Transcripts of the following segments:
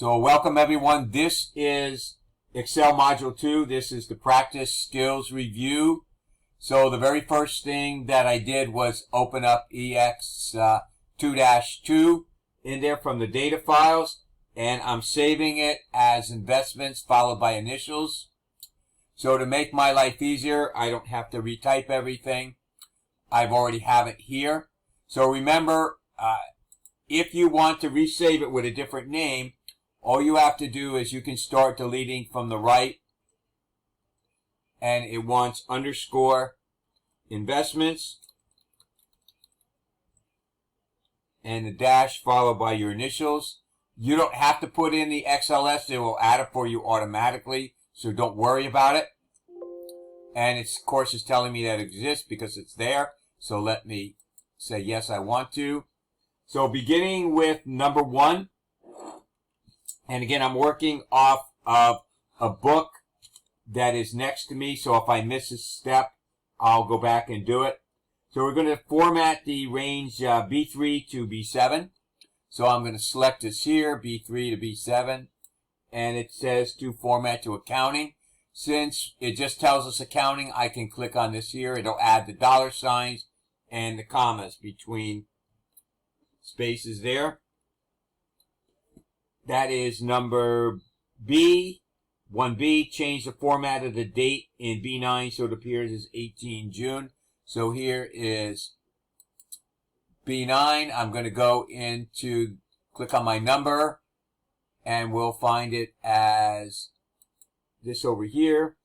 So welcome everyone. This is Excel Module 2. This is the Practice Skills Review. So the very first thing that I did was open up EX2-2 in there from the data files, and I'm saving it as investments followed by initials. So to make my life easier, I don't have to retype everything. I've already have it here. So remember, if you want to resave it with a different name, all you have to do is you can start deleting from the right, and it wants underscore investments and the dash followed by your initials. You don't have to put in the XLS. It will add it for you automatically, so don't worry about it. And it's, of course, it's telling me that it exists because it's there. So let me say yes, I want to. So beginning with number 1. And again, I'm working off of a book that is next to me. So if I miss a step, I'll go back and do it. So we're going to format the range B3 to B7. So I'm going to select this here, B3 to B7. And it says to format to accounting. Since it just tells us accounting, I can click on this here. It'll add the dollar signs and the commas between spaces there. That is number B. 1B, change the format of the date in B9 so it appears as 18 June. So here is B9. I'm going to go into, click on my number, and we'll find it as this over here.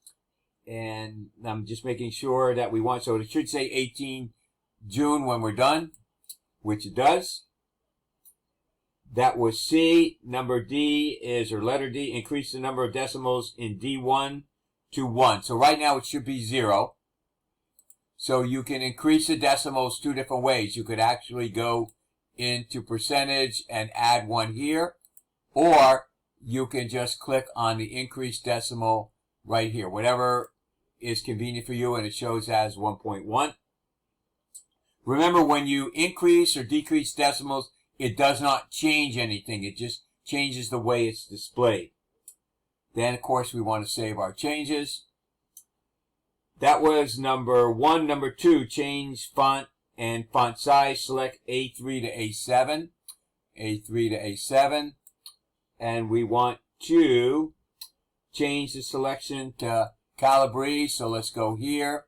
And I'm just making sure that we want, so it should say 18 June when we're done, which it does. That was C. Number D is, or letter D, increase the number of decimals in D1 to 1. So right now it should be 0. So you can increase the decimals 2 different ways. You could actually go into percentage and add 1 here, or you can just click on the increase decimal right here, whatever is convenient for you, and it shows as 1.1. Remember, when you increase or decrease decimals, it does not change anything. It just changes the way it's displayed. Then, of course, we want to save our changes. That was number 1. Number 2, change font and font size. Select A3 to A7. A3 to A7. And we want to change the selection to calibri. So let's go here.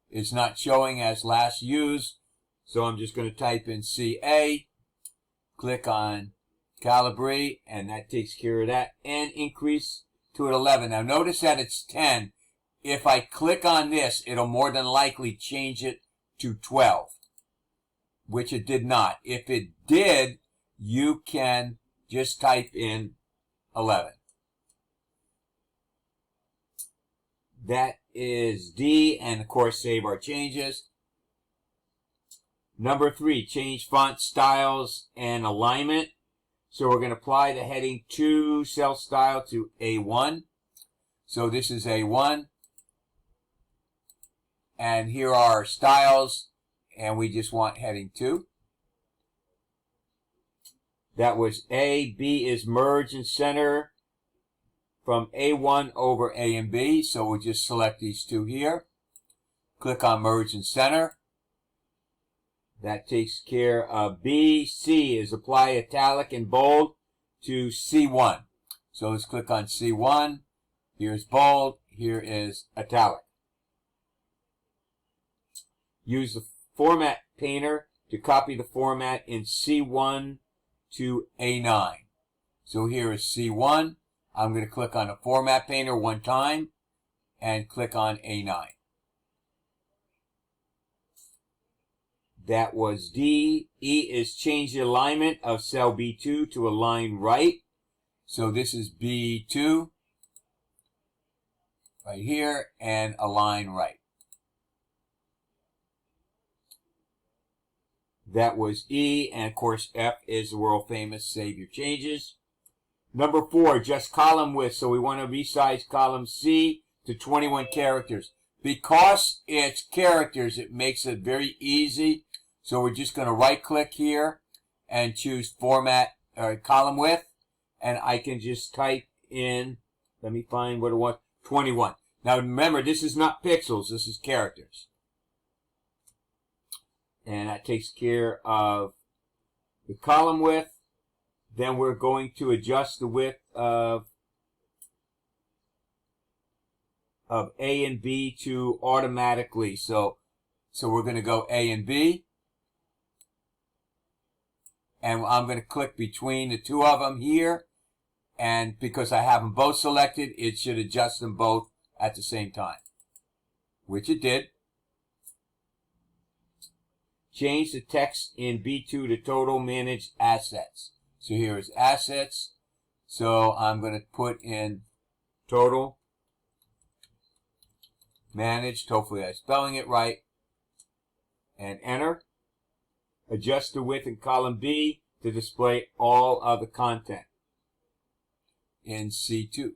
It's not showing as last used. So I'm just going to type in CA. Click on calibri, and that takes care of that. And increase to an 11. Now notice that it's 10. If I click on this, it'll more than likely change it to 12, which it did not. If it did, you can just type in 11. That is D, and of course save our changes. Number 3, change font styles and alignment. So we're going to apply the heading to cell style to A1. So this is A1. And here are our styles, and we just want heading 2. That was A. B is merge and center from A1 over A and B. So we'll just select these two here. Click on merge and center. That takes care of B. C is apply italic and bold to C1. So let's click on C1. Here's bold. Here is italic. Use the format painter to copy the format in C1 to A9. So here is C1. I'm going to click on the format painter one time and click on A9. That was D. E is change the alignment of cell B2 to align right. So this is B2 right here, and align right. That was E, and of course F is the world famous save your changes. Number 4, just column width. So we want to resize column C to 21 characters. Because it's characters, it makes it very easy. So we're just going to right click here and choose format column width. and I can just type in, let me find what it was, 21. Now remember, this is not pixels, this is characters. And that takes care of the column width. Then we're going to adjust the width of A and B to automatically. So we're going to go A and B. And I'm going to click between the two of them here. And because I have them both selected, it should adjust them both at the same time, which it did. Change the text in B2 to total managed assets. So here is assets. So I'm going to put in total managed. Hopefully I'm spelling it right. And enter. Adjust the width in column B to display all of the content in C2.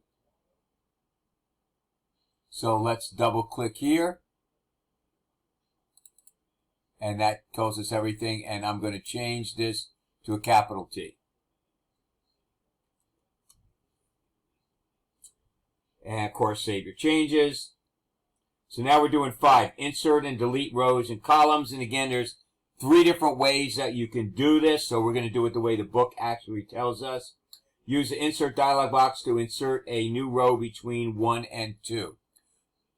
So let's double click here. And that tells us everything. And I'm going to change this to a capital T. And of course, save your changes. So now we're doing 5. Insert and delete rows and columns. And again, there's 3 different ways that you can do this. So we're going to do it the way the book actually tells us. Use the insert dialog box to insert a new row between 1 and 2.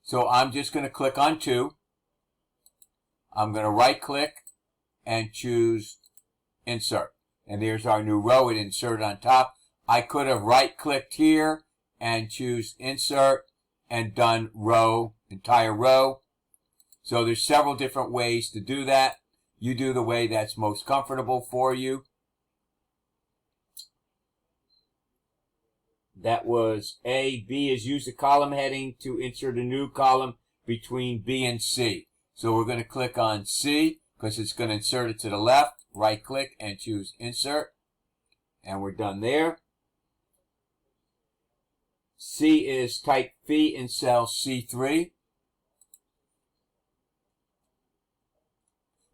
So I'm just going to click on 2. I'm going to right click and choose insert. And there's our new row. It inserted on top. I could have right clicked here and choose insert and done row, entire row. So there's several different ways to do that. You do the way that's most comfortable for you. That was A. B is use the column heading to insert a new column between B and C. So we're going to click on C because it's going to insert it to the left. Right click and choose insert. And we're done there. C is type fee in cell C3.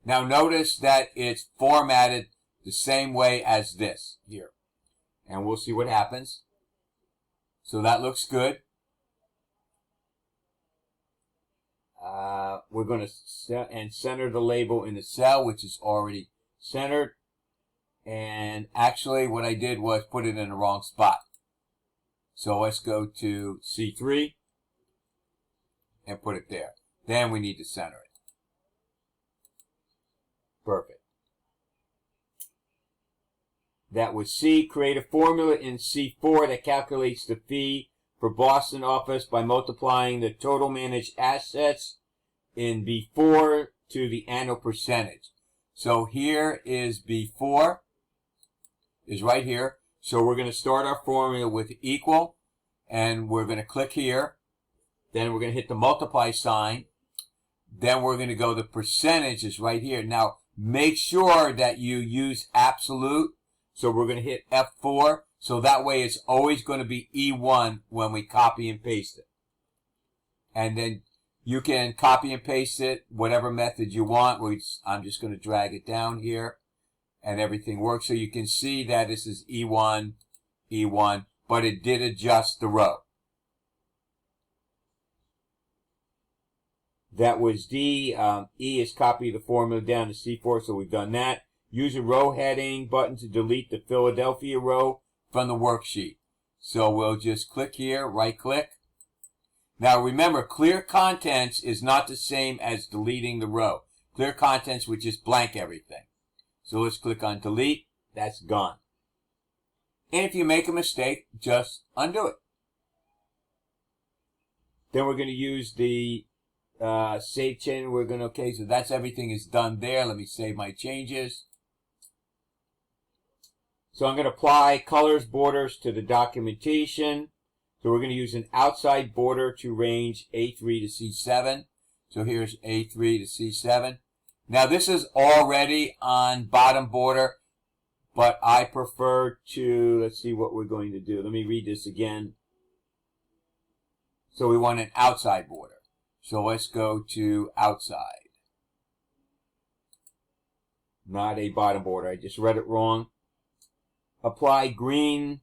Now notice that it's formatted the same way as this here. And we'll see what happens. So that looks good. We're going to set and center the label in the cell, which is already centered. And actually what I did was put it in the wrong spot. So let's go to C3 and put it there. Then we need to center it. Perfect. That was C. Create a formula in C4 that calculates the fee for Boston office by multiplying the total managed assets in B4 to the annual percentage. So here is B4, is right here. So we're going to start our formula with equal, and we're going to click here. Then we're going to hit the multiply sign. Then we're going to go, the percentage is right here. Now, make sure that you use absolute. So we're going to hit F4. So that way it's always going to be E1 when we copy and paste it. And then you can copy and paste it, whatever method you want. I'm just going to drag it down here. And everything works. So you can see that this is E1, E1, but it did adjust the row. That was D. E is copy the formula down to C4, so we've done that. Use a row heading button to delete the Philadelphia row from the worksheet. So we'll just click here, right click. Now remember, clear contents is not the same as deleting the row. Clear contents would just blank everything. So let's click on delete. That's gone. And if you make a mistake, just undo it. Then we're going to use the save change. We're going to, okay, so that's everything is done there. Let me save my changes. So I'm going to apply colors, borders to the documentation. So we're going to use an outside border to range A3 to C7. So here's A3 to C7. Now this is already on bottom border, but I prefer to, let's see what we're going to do. Let me read this again. So we want an outside border. So let's go to outside. Not a bottom border. I just read it wrong. Apply green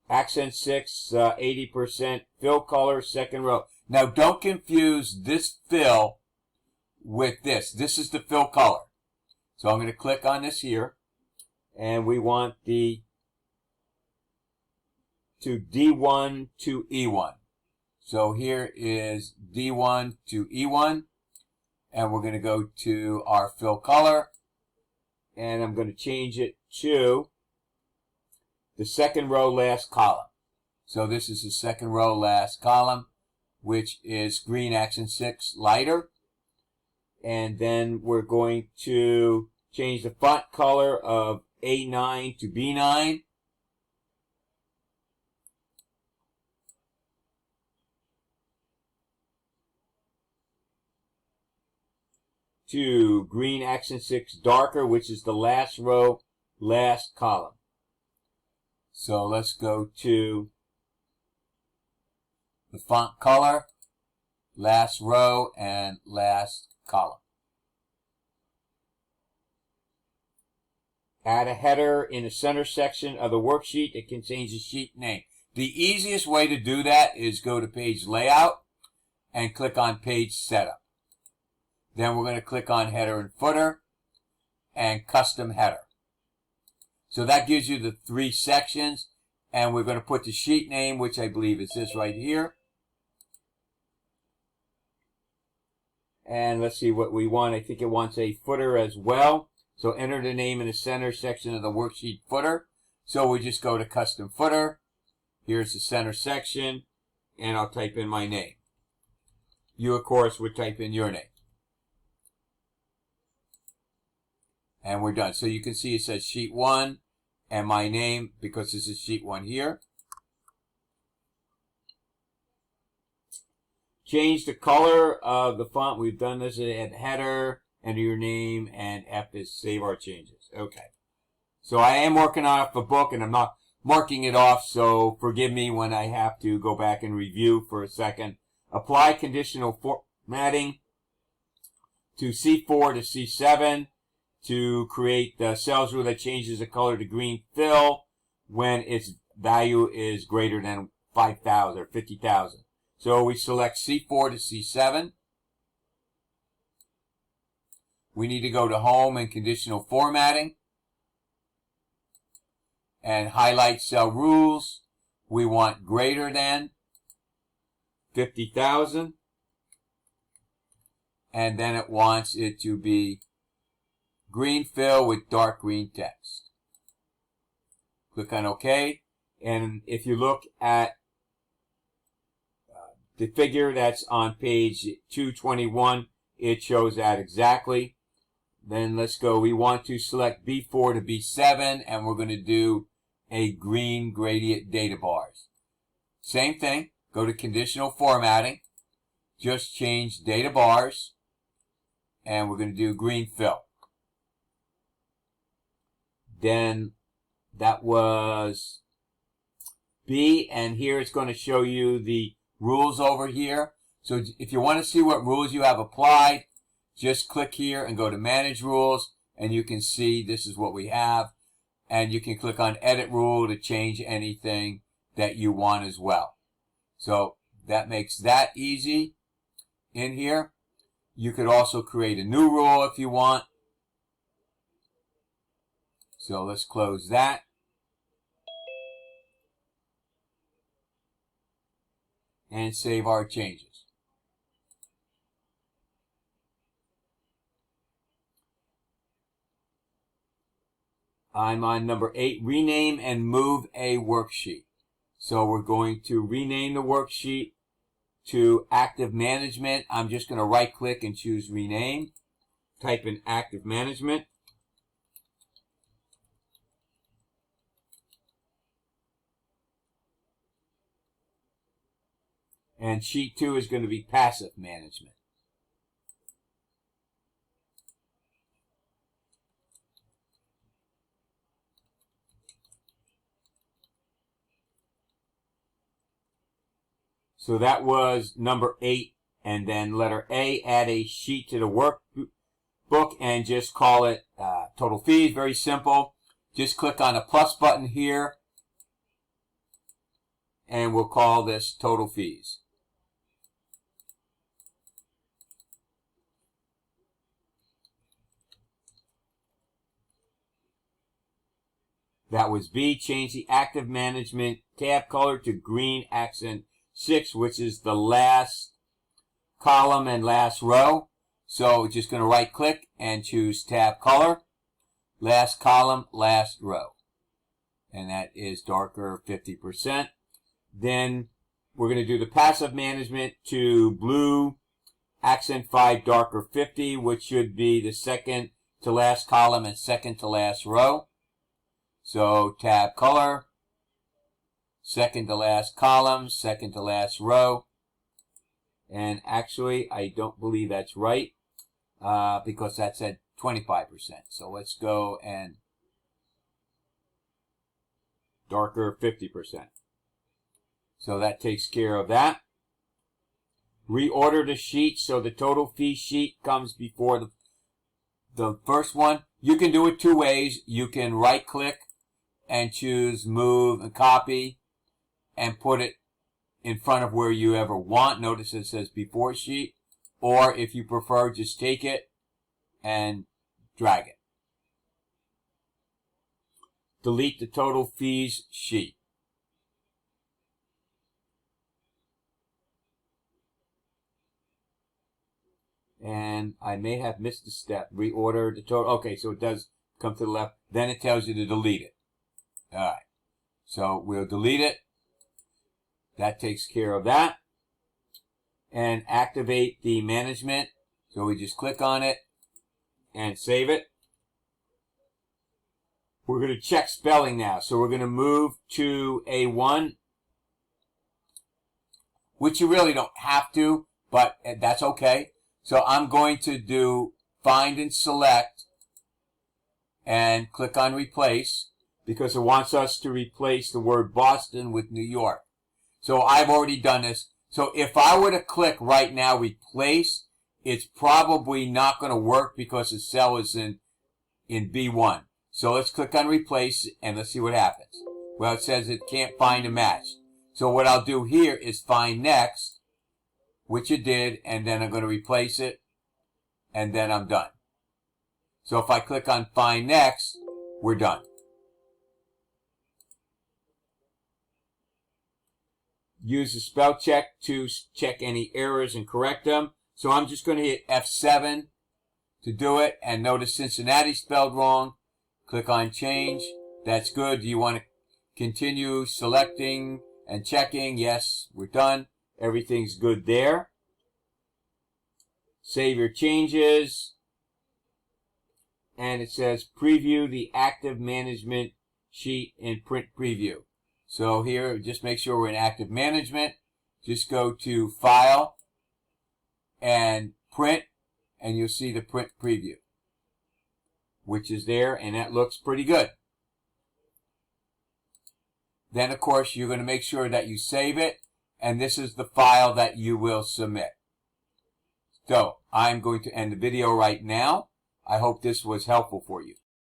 accent 6, 80%, fill color, second row. Now don't confuse this fill with this. This is the fill color. So I'm going to click on this here, and we want the to D1 to E1. So here is D1 to E1, and we're going to go to our fill color, and I'm going to change it to the second row, last column. So this is the second row, last column, which is green accent 6 lighter. And then we're going to change the font color of A9 to B9. To green accent 6 darker, which is the last row, last column. So let's go to the font color, last row, and last column. Add a header in the center section of the worksheet that contains the sheet name. The easiest way to do that is go to page layout and click on page setup. Then we're going to click on header and footer and custom header. So that gives you the 3 sections, and we're going to put the sheet name, which I believe is this right here. And let's see what we want. I think it wants a footer as well. So enter the name in the center section of the worksheet footer. So we just go to custom footer. Here's the center section, and I'll type in my name. You, of course, would type in your name. And we're done. So you can see it says sheet 1 and my name, because this is sheet 1 here. Change the color of the font. We've done this at header, enter your name, and F is save our changes. Okay. So I am working off a book, and I'm not marking it off, so forgive me when I have to go back and review for a second. Apply conditional formatting to C4 to C7 to create the cells rule that changes the color to green fill when its value is greater than 5,000 or 50,000. So we select C4 to C7. We need to go to Home and Conditional Formatting and highlight cell rules. We want greater than 50,000. And then it wants it to be green fill with dark green text. Click on OK. And if you look at the figure that's on page 221, it shows that exactly. Then let's go. We want to select B4 to B7, and we're going to do a green gradient data bars. Same thing. Go to conditional formatting. Just change data bars, and we're going to do green fill. Then that was B, and here it's going to show you the rules over here. So if you want to see what rules you have applied, just click here and go to Manage Rules, and you can see this is what we have. And you can click on Edit Rule to change anything that you want as well. So that makes that easy in here. You could also create a new rule if you want. So let's close that. And save our changes. I'm on number 8, rename and move a worksheet. So we're going to rename the worksheet to active management. I'm just going to right click and choose rename. Type in active management. And sheet 2 is going to be passive management. So that was number 8. And then letter A, add a sheet to the workbook and just call it total fees. Very simple. Just click on the plus button here. and we'll call this total fees. That was B. Change the active management tab color to green accent 6, which is the last column and last row. So just going to right click and choose tab color, last column, last row. And that is darker 50%. Then we're going to do the passive management to blue accent 5 darker 50, which should be the second to last column and second to last row. So tab color, second to last column, second to last row. And actually, I don't believe that's right because that said 25%. So let's go and darker 50%. So that takes care of that. Reorder the sheet so the total fee sheet comes before the first one. You can do it two ways. You can right click and choose move and copy and put it in front of where you ever want. Notice it says before sheet. Or if you prefer, just take it and drag it. Delete the total fees sheet. And I may have missed a step. Reorder the total. Okay, so it does come to the left. Then it tells you to delete it. All right. So we'll delete it. That takes care of that. And activate the management. So we just click on it and save it. We're going to check spelling now. So we're going to move to A1, which you really don't have to, but that's okay. So I'm going to do find and select and click on replace because it wants us to replace the word Boston with New York. So I've already done this. So if I were to click right now replace, it's probably not going to work because the cell is in B1. So let's click on replace and let's see what happens. Well, it says it can't find a match. So what I'll do here is find next, which it did, and then I'm going to replace it, and then I'm done. So if I click on find next, we're done. Use the spell check to check any errors and correct them. So I'm just going to hit F7 to do it, and notice Cincinnati spelled wrong. Click on change. That's good. Do you want to continue selecting and checking? Yes, we're done. Everything's good there. Save your changes. And it says preview the active management sheet in print preview. So here, just make sure we're in active management. Just go to file and print, and you'll see the print preview, which is there, and that looks pretty good. Then, of course, you're going to make sure that you save it, and this is the file that you will submit. So, I'm going to end the video right now. I hope this was helpful for you.